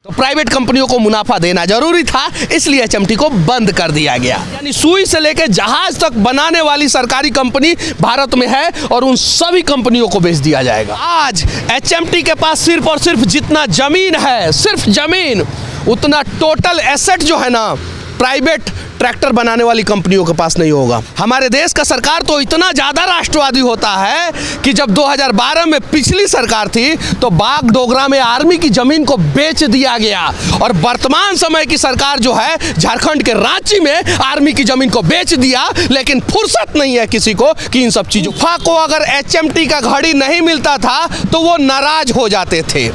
तो प्राइवेट कंपनियों को मुनाफा देना जरूरी था, इसलिए एचएमटी को बंद कर दिया गया। यानी सुई से लेकर जहाज तक बनाने वाली सरकारी कंपनी भारत में है और उन सभी कंपनियों को बेच दिया जाएगा। आज एचएमटी के पास सिर्फ और सिर्फ जितना जमीन है, सिर्फ जमीन, उतना टोटल एसेट जो है ना प्राइवेट ट्रैक्टर बनाने वाली कंपनियों के पास नहीं होगा। हमारे देश का सरकार तो इतना ज़्यादा राष्ट्रवादी होता है कि जब 2012 में पिछली सरकार थी तो बाग डोगरा में आर्मी की ज़मीन को बेच दिया गया और वर्तमान समय की सरकार जो है झारखंड के रांची में आर्मी की ज़मीन को बेच दिया, लेकिन फुर्सत नहीं है किसी को कि इन सब चीज़ों को अगर एचएमटी का घड़ी नहीं मिलता था तो वो नाराज हो जाते थे।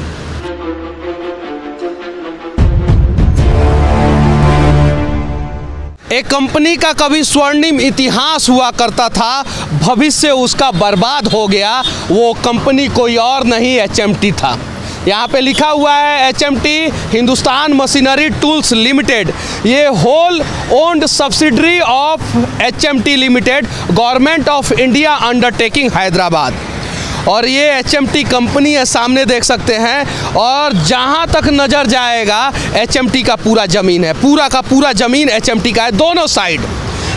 एक कंपनी का कभी स्वर्णिम इतिहास हुआ करता था, भविष्य उसका बर्बाद हो गया। वो कंपनी कोई और नहीं एचएमटी था। यहाँ पे लिखा हुआ है HMT Hindustan machinery tools limited. ये whole owned subsidiary of HMT limited, government of India undertaking Hyderabad. और ये एचएमटी कंपनी है, सामने देख सकते हैं। और जहाँ तक नज़र जाएगा एचएमटी का पूरा ज़मीन है, पूरा का पूरा ज़मीन एचएमटी का है। दोनों साइड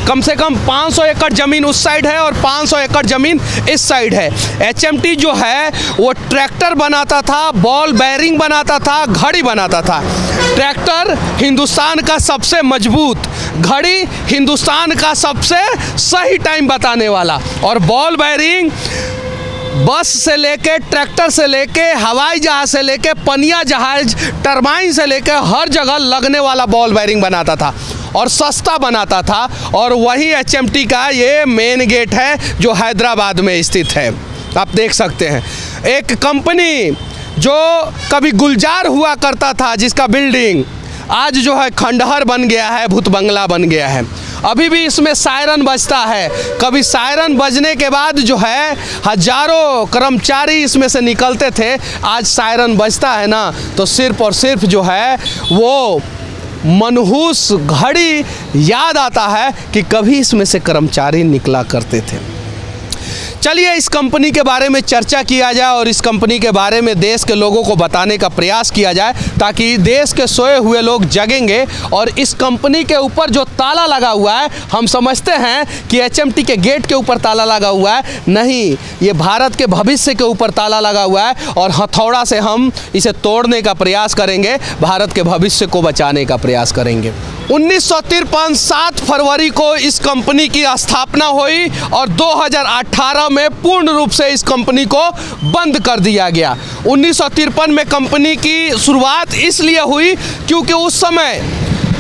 कम से कम 500 एकड़ ज़मीन उस साइड है और 500 एकड़ ज़मीन इस साइड है। एचएमटी जो है वो ट्रैक्टर बनाता था, बॉल बेयरिंग बनाता था, घड़ी बनाता था। ट्रैक्टर हिंदुस्तान का सबसे मजबूत, घड़ी हिंदुस्तान का सबसे सही टाइम बताने वाला, और बॉल बेयरिंग बस से लेके, ट्रैक्टर से लेके, हवाई जहाज से लेके, पनिया जहाज, टरबाइन से लेके हर जगह लगने वाला बॉल बेयरिंग बनाता था और सस्ता बनाता था। और वही एचएमटी का ये मेन गेट है जो हैदराबाद में स्थित है, आप देख सकते हैं। एक कंपनी जो कभी गुलजार हुआ करता था, जिसका बिल्डिंग आज जो है खंडहर बन गया है, भूत बंगला बन गया है। अभी भी इसमें सायरन बजता है। कभी सायरन बजने के बाद जो है हजारों कर्मचारी इसमें से निकलते थे। आज सायरन बजता है ना तो सिर्फ और सिर्फ जो है वो मनहूस घड़ी याद आता है कि कभी इसमें से कर्मचारी निकला करते थे। चलिए इस कंपनी के बारे में चर्चा किया जाए और इस कंपनी के बारे में देश के लोगों को बताने का प्रयास किया जाए, ताकि देश के सोए हुए लोग जगेंगे। और इस कंपनी के ऊपर जो ताला लगा हुआ है, हम समझते हैं कि एचएमटी के गेट के ऊपर ताला लगा हुआ है, नहीं, ये भारत के भविष्य के ऊपर ताला लगा हुआ है और हथौड़ा से हम इसे तोड़ने का प्रयास करेंगे, भारत के भविष्य को बचाने का प्रयास करेंगे। 1953 7 फरवरी को इस कंपनी की स्थापना हुई और 2018 में पूर्ण रूप से इस कंपनी को बंद कर दिया गया। 1953 में कंपनी की शुरुआत इसलिए हुई क्योंकि उस समय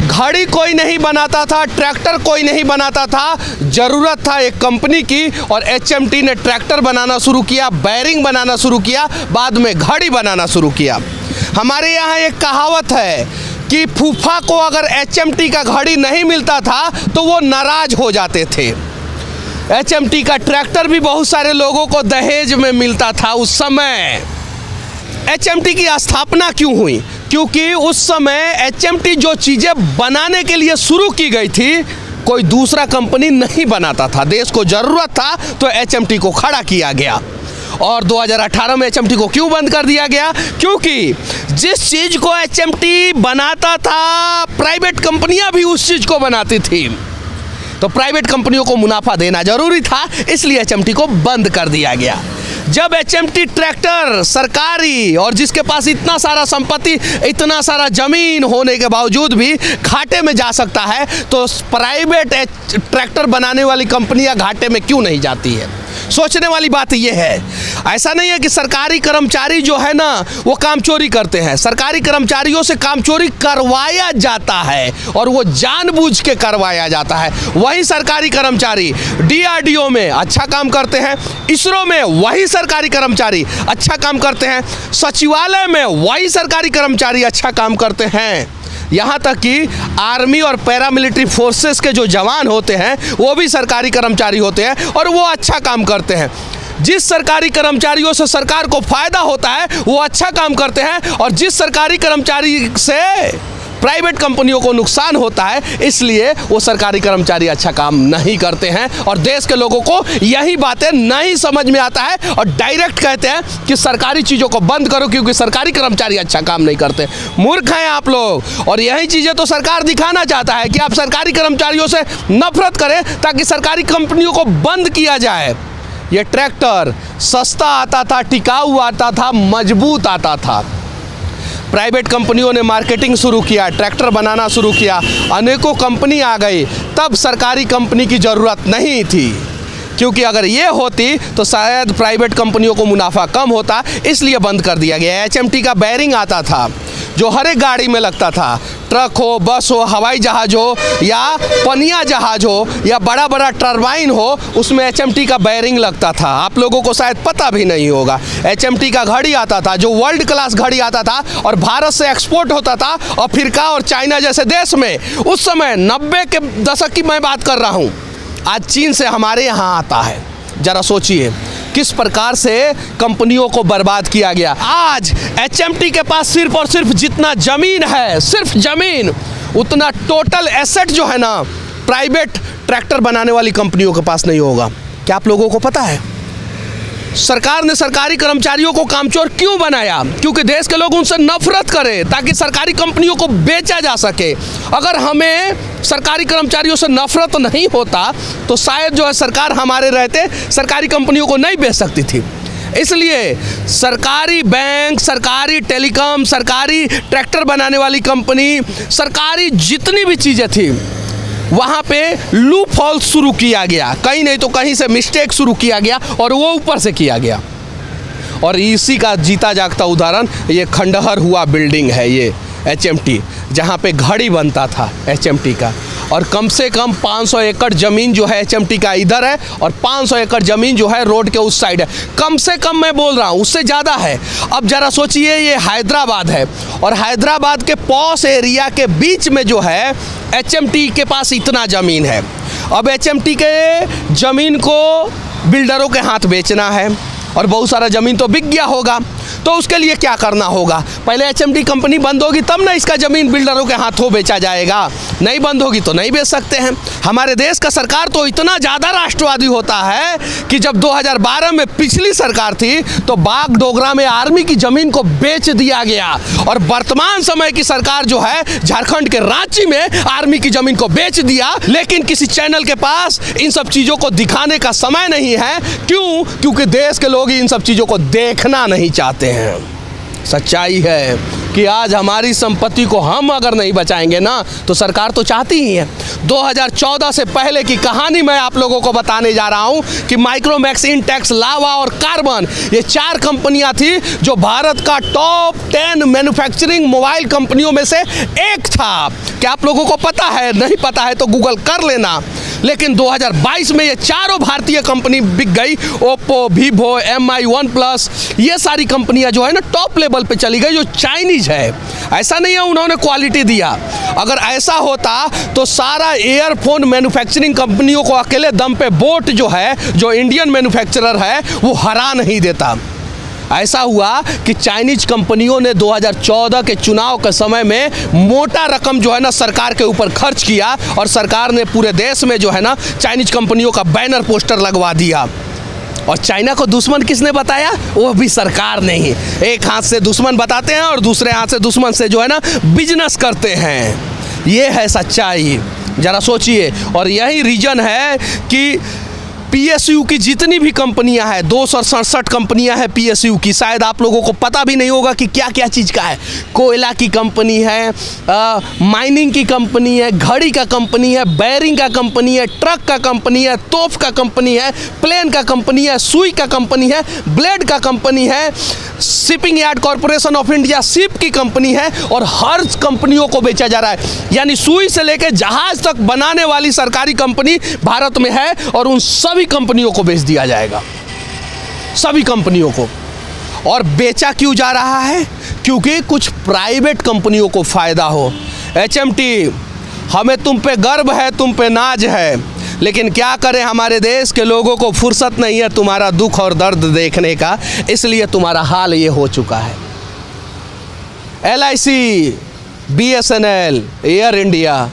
घड़ी कोई नहीं बनाता था, ट्रैक्टर कोई नहीं बनाता था, ज़रूरत था एक कंपनी की, और एचएमटी ने ट्रैक्टर बनाना शुरू किया, बेयरिंग बनाना शुरू किया, बाद में घड़ी बनाना शुरू किया। हमारे यहाँ एक कहावत है कि फूफा को अगर एचएमटी का घड़ी नहीं मिलता था तो वो नाराज हो जाते थे। एचएमटी का ट्रैक्टर भी बहुत सारे लोगों को दहेज में मिलता था उस समय। एचएमटी की स्थापना क्यों हुई? क्योंकि उस समय एचएमटी जो चीज़ें बनाने के लिए शुरू की गई थी, कोई दूसरा कंपनी नहीं बनाता था। देश को ज़रूरत था तो एचएमटी को खड़ा किया गया। और 2018 में एचएमटी को क्यों बंद कर दिया गया? क्योंकि जिस चीज़ को एचएमटी बनाता था, प्राइवेट कंपनियां भी उस चीज़ को बनाती थी। तो प्राइवेट कंपनियों को मुनाफा देना जरूरी था, इसलिए एचएमटी को बंद कर दिया गया। जब एचएमटी ट्रैक्टर सरकारी और जिसके पास इतना सारा संपत्ति, इतना सारा जमीन होने के बावजूद भी घाटे में जा सकता है, तो प्राइवेट ट्रैक्टर बनाने वाली कंपनियां घाटे में क्यों नहीं जाती है? सोचने वाली बात यह है। ऐसा नहीं है कि सरकारी कर्मचारी जो है ना वो काम चोरी करते हैं। सरकारी कर्मचारियों से काम चोरी करवाया जाता है और वो जानबूझ के करवाया जाता है। वही सरकारी कर्मचारी डीआरडीओ में अच्छा काम करते हैं, इसरो में वही सरकारी कर्मचारी अच्छा काम करते हैं, सचिवालय में वही सरकारी कर्मचारी अच्छा काम करते हैं। यहाँ तक कि आर्मी और पैरामिलिट्री फोर्सेस के जो जवान होते हैं वो भी सरकारी कर्मचारी होते हैं और वो अच्छा काम करते हैं। जिस सरकारी कर्मचारियों से सरकार को फायदा होता है वो अच्छा काम करते हैं, और जिस सरकारी कर्मचारी से प्राइवेट कंपनियों को नुकसान होता है, इसलिए वो सरकारी कर्मचारी अच्छा काम नहीं करते हैं और देश के लोगों को यही बातें नहीं समझ में आता है और डायरेक्ट कहते हैं कि सरकारी चीज़ों को बंद करो क्योंकि सरकारी कर्मचारी अच्छा काम नहीं करते। मूर्ख हैं आप लोग। और यही चीज़ें तो सरकार दिखाना चाहता है कि आप सरकारी कर्मचारियों से नफरत करें ताकि सरकारी कंपनियों को बंद किया जाए। ये ट्रैक्टर सस्ता आता था, टिकाऊ आता था, मजबूत आता था। प्राइवेट कंपनियों ने मार्केटिंग शुरू किया, ट्रैक्टर बनाना शुरू किया, अनेकों कंपनी आ गई, तब सरकारी कंपनी की ज़रूरत नहीं थी, क्योंकि अगर ये होती तो शायद प्राइवेट कंपनियों को मुनाफा कम होता, इसलिए बंद कर दिया गया। HMT का बैरिंग आता था जो हर एक गाड़ी में लगता था, ट्रक हो, बस हो, हवाई जहाज हो या पनिया जहाज हो या बड़ा बड़ा टरबाइन हो, उसमें HMT का बैरिंग लगता था। आप लोगों को शायद पता भी नहीं होगा। HMT का घड़ी आता था जो वर्ल्ड क्लास घड़ी आता था और भारत से एक्सपोर्ट होता था अफ्रीका और चाइना जैसे देश में। उस समय 90 के दशक की मैं बात कर रहा हूँ। आज चीन से हमारे यहाँ आता है। ज़रा सोचिए किस प्रकार से कंपनियों को बर्बाद किया गया। आज HMT के पास सिर्फ और सिर्फ जितना ज़मीन है, सिर्फ ज़मीन, उतना टोटल एसेट जो है ना प्राइवेट ट्रैक्टर बनाने वाली कंपनियों के पास नहीं होगा। क्या आप लोगों को पता है सरकार ने सरकारी कर्मचारियों को कामचोर क्यों बनाया? क्योंकि देश के लोग उनसे नफरत करें ताकि सरकारी कंपनियों को बेचा जा सके। अगर हमें सरकारी कर्मचारियों से नफरत नहीं होता तो शायद जो है सरकार हमारे रहते सरकारी कंपनियों को नहीं बेच सकती थी। इसलिए सरकारी बैंक, सरकारी टेलीकॉम, सरकारी ट्रैक्टर बनाने वाली कंपनी, सरकारी जितनी भी चीज़ें थी वहाँ पे लूप होल शुरू किया गया, कहीं नहीं तो कहीं से मिस्टेक शुरू किया गया और वो ऊपर से किया गया। और इसी का जीता जागता उदाहरण ये खंडहर हुआ बिल्डिंग है, ये HMT, जहाँ पे घड़ी बनता था HMT का। और कम से कम 500 एकड़ ज़मीन जो है HMT का इधर है और 500 एकड़ ज़मीन जो है रोड के उस साइड है। कम से कम मैं बोल रहा हूँ, उससे ज़्यादा है। अब ज़रा सोचिए ये हैदराबाद है और हैदराबाद के पॉश एरिया के बीच में जो है HMT के पास इतना ज़मीन है। अब HMT के ज़मीन को बिल्डरों के हाथ बेचना है और बहुत सारा ज़मीन तो बिक गया होगा, तो उसके लिए क्या करना होगा? पहले HMT कंपनी बंद होगी तब ना इसका ज़मीन बिल्डरों के हाथों बेचा जाएगा। नहीं बंद होगी तो नहीं बेच सकते हैं। हमारे देश का सरकार तो इतना ज़्यादा राष्ट्रवादी होता है कि जब 2012 में पिछली सरकार थी तो बाग डोगरा में आर्मी की ज़मीन को बेच दिया गया और वर्तमान समय की सरकार जो है झारखंड के रांची में आर्मी की ज़मीन को बेच दिया। लेकिन किसी चैनल के पास इन सब चीज़ों को दिखाने का समय नहीं है। क्यों? क्योंकि देश के लोग इन सब चीज़ों को देखना नहीं चाहते हैं। सच्चाई है कि आज हमारी संपत्ति को हम अगर नहीं बचाएंगे ना तो सरकार तो चाहती ही है। 2014 से पहले की कहानी मैं आप लोगों को बताने जा रहा हूं कि माइक्रोमैक्स, इंटेक्स, लावा और कार्बन, ये 4 कंपनियां थी जो भारत का टॉप 10 मैन्युफैक्चरिंग मोबाइल कंपनियों में से एक था। क्या आप लोगों को पता है? नहीं पता है तो गूगल कर लेना। लेकिन 2022 में ये चारों भारतीय कंपनी बिक गई। ओप्पो, वीवो, MI, OnePlus, ये सारी कंपनियां जो है ना टॉप लेवल पे चली गई जो चाइनीज है। ऐसा नहीं है उन्होंने क्वालिटी दिया। अगर ऐसा होता तो सारा एयरफोन मैन्युफैक्चरिंग कंपनियों को अकेले दम पे बोट जो है, जो इंडियन मैन्युफैक्चरर है, वो हरा नहीं देता। ऐसा हुआ कि चाइनीज कंपनियों ने 2014 के चुनाव के समय में मोटा रकम जो है ना सरकार के ऊपर खर्च किया और सरकार ने पूरे देश में जो है ना चाइनीज कंपनियों का बैनर पोस्टर लगवा दिया। और चाइना को दुश्मन किसने बताया? वो भी सरकार ने ही। एक हाथ से दुश्मन बताते हैं और दूसरे हाथ से दुश्मन से जो है ना बिजनेस करते हैं। ये है सच्चाई, ज़रा सोचिए। और यही रीज़न है कि PSU की जितनी भी कंपनियां हैं, 267 कंपनियां हैं PSU की, शायद आप लोगों को पता भी नहीं होगा कि क्या क्या चीज़ का है। कोयला की कंपनी है, माइनिंग की कंपनी है, घड़ी का कंपनी है, बैरिंग का कंपनी है, ट्रक का कंपनी है, तोप का कंपनी है, प्लेन का कंपनी है, सुई का कंपनी है, ब्लेड का कंपनी है, shipping yard corporation of India ship की कंपनी है और हर कंपनियों को बेचा जा रहा है। यानी सुई से लेकर जहाज तक बनाने वाली सरकारी कंपनी भारत में है और उन सभी कंपनियों को बेच दिया जाएगा, सभी कंपनियों को। और बेचा क्यों जा रहा है? क्योंकि कुछ प्राइवेट कंपनियों को फायदा हो। HMT, हमें तुम पे गर्व है, तुम पे नाज है, लेकिन क्या करें, हमारे देश के लोगों को फुर्सत नहीं है तुम्हारा दुख और दर्द देखने का, इसलिए तुम्हारा हाल ये हो चुका है। LIC BSNL, एयर इंडिया,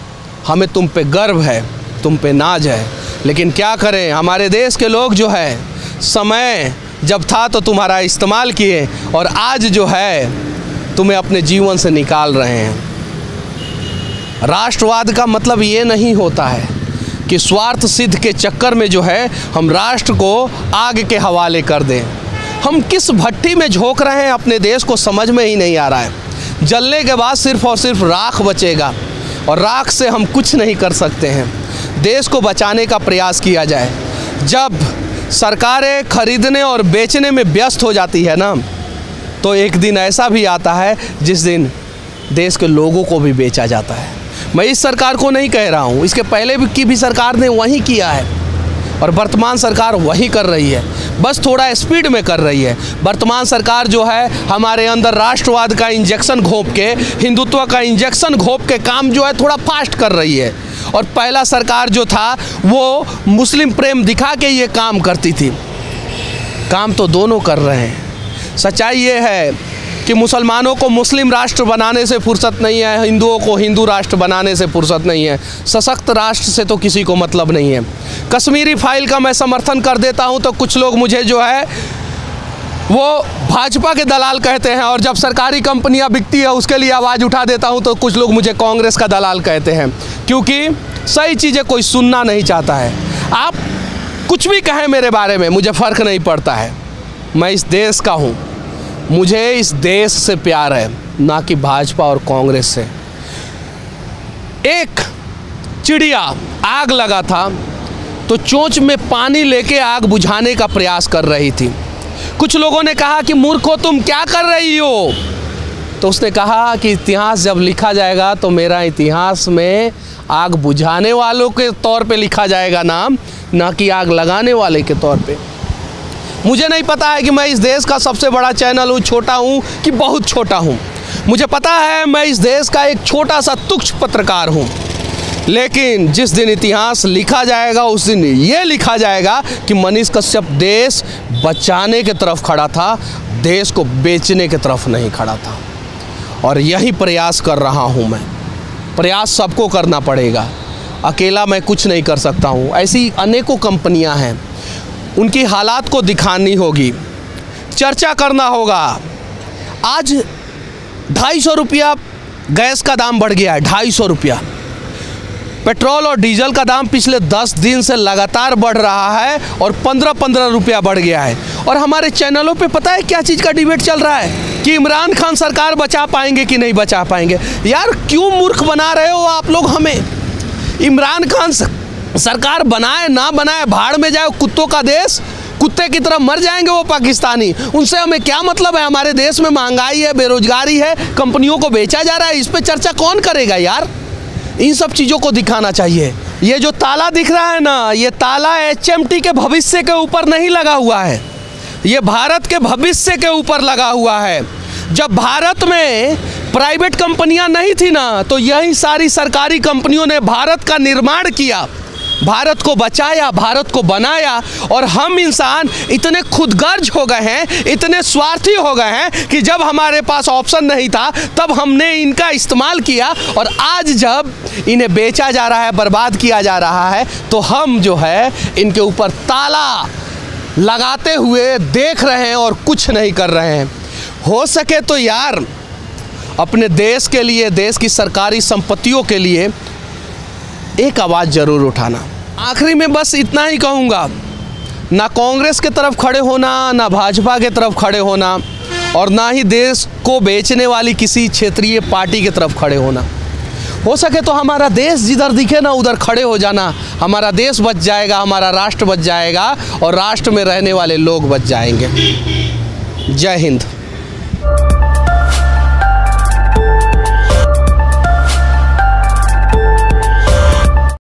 हमें तुम पे गर्व है, तुम पे नाज है। लेकिन क्या करें, हमारे देश के लोग जो है समय जब था तो तुम्हारा इस्तेमाल किए और आज जो है तुम्हें अपने जीवन से निकाल रहे हैं। राष्ट्रवाद का मतलब ये नहीं होता है कि स्वार्थ सिद्ध के चक्कर में जो है हम राष्ट्र को आग के हवाले कर दें। हम किस भट्टी में झोंक रहे हैं अपने देश को समझ में ही नहीं आ रहा है। जलने के बाद सिर्फ और सिर्फ राख बचेगा और राख से हम कुछ नहीं कर सकते हैं। देश को बचाने का प्रयास किया जाए। जब सरकारें खरीदने और बेचने में व्यस्त हो जाती है ना, तो एक दिन ऐसा भी आता है जिस दिन देश के लोगों को भी बेचा जाता है। मैं इस सरकार को नहीं कह रहा हूँ, इसके पहले की भी सरकार ने वही किया है और वर्तमान सरकार वही कर रही है, बस थोड़ा स्पीड में कर रही है। वर्तमान सरकार जो है हमारे अंदर राष्ट्रवाद का इंजेक्शन घोंप के, हिंदुत्व का इंजेक्शन घोंप के काम जो है थोड़ा फास्ट कर रही है। और पहला सरकार जो था वो मुस्लिम प्रेम दिखा के ये काम करती थी। काम तो दोनों कर रहे हैं। सच्चाई ये है कि मुसलमानों को मुस्लिम राष्ट्र बनाने से फुर्सत नहीं है, हिंदुओं को हिंदू राष्ट्र बनाने से फुर्सत नहीं है, सशक्त राष्ट्र से तो किसी को मतलब नहीं है। कश्मीरी फाइल का मैं समर्थन कर देता हूं तो कुछ लोग मुझे जो है वो भाजपा के दलाल कहते हैं, और जब सरकारी कंपनियां बिकती है उसके लिए आवाज़ उठा देता हूं तो कुछ लोग मुझे कांग्रेस का दलाल कहते हैं, क्योंकि सही चीज़ें कोई सुनना नहीं चाहता है। आप कुछ भी कहें मेरे बारे में, मुझे फ़र्क नहीं पड़ता है। मैं इस देश का हूँ, मुझे इस देश से प्यार है, ना कि भाजपा और कांग्रेस से। एक चिड़िया आग लगा था तो चोंच में पानी लेके आग बुझाने का प्रयास कर रही थी। कुछ लोगों ने कहा कि मूर्खो तुम क्या कर रही हो, तो उसने कहा कि इतिहास जब लिखा जाएगा तो मेरा इतिहास में आग बुझाने वालों के तौर पे लिखा जाएगा नाम, ना कि आग लगाने वाले के तौर पे। मुझे नहीं पता है कि मैं इस देश का सबसे बड़ा चैनल हूँ, छोटा हूँ कि बहुत छोटा हूँ। मुझे पता है मैं इस देश का एक छोटा सा तुच्छ पत्रकार हूँ। लेकिन जिस दिन इतिहास लिखा जाएगा उस दिन ये लिखा जाएगा कि मनीष कश्यप देश बचाने की तरफ खड़ा था, देश को बेचने की तरफ नहीं खड़ा था। और यही प्रयास कर रहा हूँ मैं। प्रयास सबको करना पड़ेगा, अकेला मैं कुछ नहीं कर सकता हूँ। ऐसी अनेकों कंपनियाँ हैं, उनकी हालात को दिखानी होगी, चर्चा करना होगा। आज 250 रुपया गैस का दाम बढ़ गया है, 250 रुपया। पेट्रोल और डीजल का दाम पिछले 10 दिन से लगातार बढ़ रहा है और 15-15 रुपया बढ़ गया है। और हमारे चैनलों पे पता है क्या चीज़ का डिबेट चल रहा है कि इमरान खान सरकार बचा पाएंगे कि नहीं बचा पाएंगे। यार क्यों मूर्ख बना रहे हो आप लोग हमें। इमरान खान सरकार बनाए ना बनाए, भाड़ में जाए, कुत्तों का देश, कुत्ते की तरह मर जाएंगे वो पाकिस्तानी। उनसे हमें क्या मतलब है। हमारे देश में महंगाई है, बेरोजगारी है, कंपनियों को बेचा जा रहा है, इस पे चर्चा कौन करेगा यार। इन सब चीज़ों को दिखाना चाहिए। ये जो ताला दिख रहा है ना, ये ताला HMT के भविष्य के ऊपर नहीं लगा हुआ है, ये भारत के भविष्य के ऊपर लगा हुआ है। जब भारत में प्राइवेट कंपनियां नहीं थी ना, तो यही सारी सरकारी कंपनियों ने भारत का निर्माण किया, भारत को बचाया, भारत को बनाया। और हम इंसान इतने खुदगर्ज हो गए हैं, इतने स्वार्थी हो गए हैं कि जब हमारे पास ऑप्शन नहीं था तब हमने इनका इस्तेमाल किया, और आज जब इन्हें बेचा जा रहा है, बर्बाद किया जा रहा है, तो हम जो है इनके ऊपर ताला लगाते हुए देख रहे हैं और कुछ नहीं कर रहे हैं। हो सके तो यार अपने देश के लिए, देश की सरकारी संपत्तियों के लिए एक आवाज़ ज़रूर उठाना। आखिरी में बस इतना ही कहूँगा, ना कांग्रेस के तरफ खड़े होना, ना भाजपा के तरफ खड़े होना, और ना ही देश को बेचने वाली किसी क्षेत्रीय पार्टी की तरफ खड़े होना। हो सके तो हमारा देश जिधर दिखे ना उधर खड़े हो जाना। हमारा देश बच जाएगा, हमारा राष्ट्र बच जाएगा और राष्ट्र में रहने वाले लोग बच जाएंगे। जय हिंद।